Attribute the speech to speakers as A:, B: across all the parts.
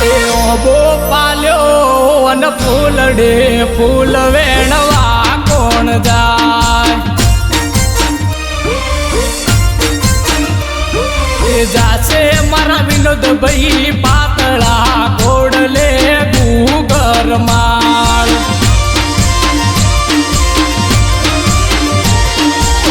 A: ઓબો પાલ્યો અને ફૂલડે ફૂલ વેણવા કોણ જાય એ જાશે મારા વિનોદ ભાઈ પાતળા ઘોડલે ગુગર માળ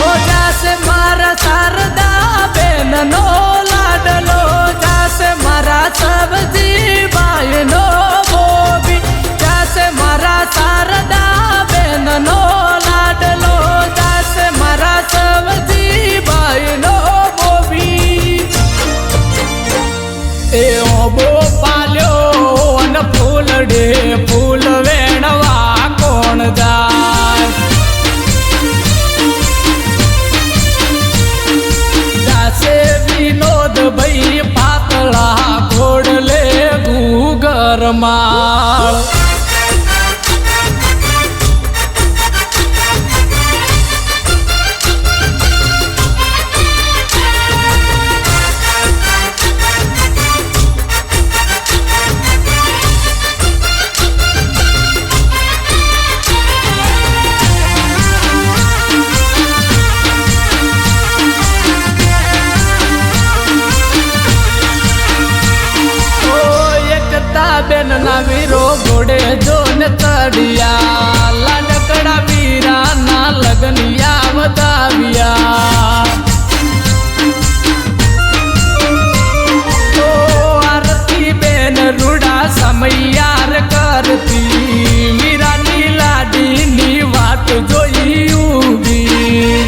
A: ઓ જાશે મારા શારદા બેન નો લાડલો જાશે મારા સબજી બાઈ નો બોબી જાશે મારા શારદા બેન નો લાડલો જાશે મારા સબજી બાઈ નો બોબી એ ઓબો પાલ્યો અને ફૂલડે ફૂલ વેણવા કોણ જાય જાશે વિનોદ ભાઈ પાતળા ઘોડલે ગુગર માળ બેન ના વીરો ઘોડે જોને ચડિયા લાડકડા વીરા ના લગનિયા વધાવ્યા તો આરતી બેન રૂડા સમયાર કરતી વીરાની લાડીની વાત જોઈ ઉભી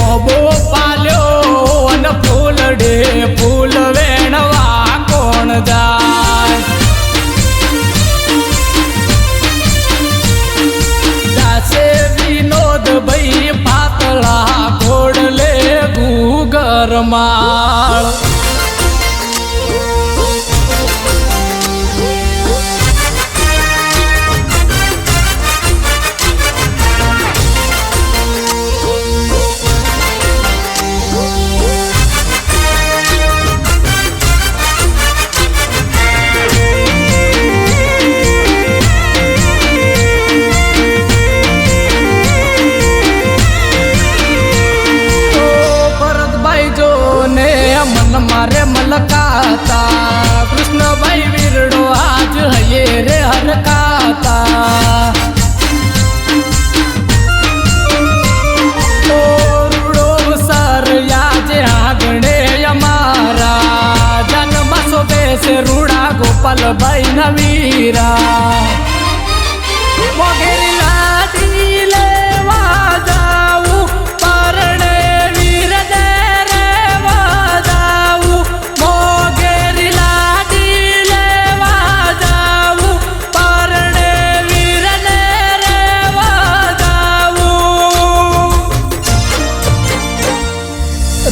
A: ઓબો પાલ્યો અને ફૂલડે ફૂલ વેણવા કોણ જાય જાશે વિનોદ ભાઈ પાતળા ઘોડલે ગુગર માળ મન મારે મલકાતા કૃષ્ણભાઈ વીરડો આજ હયે રે હરકાતા રૂડો સર યાજે આગણે અમારા જન્મસો બેસે રૂડા ગોપાલભાઈ ના વીરા વગેરે લાડી લેવા જાવું પરણે વીર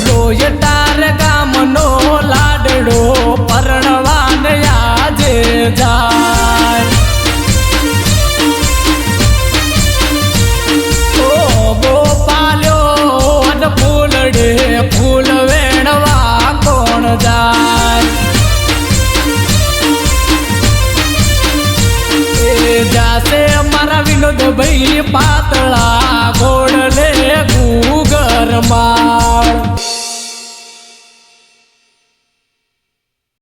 A: રોયટાર ગામનો લાડડો પરણવાન આજે જાય ઓબો પાલ્યો અને ફૂલડે ફૂલ વેણવા કોણ જાય એ જાશે મારા વિનોદ ભાઈ પાતળા ઘોડલે ગુગર માળ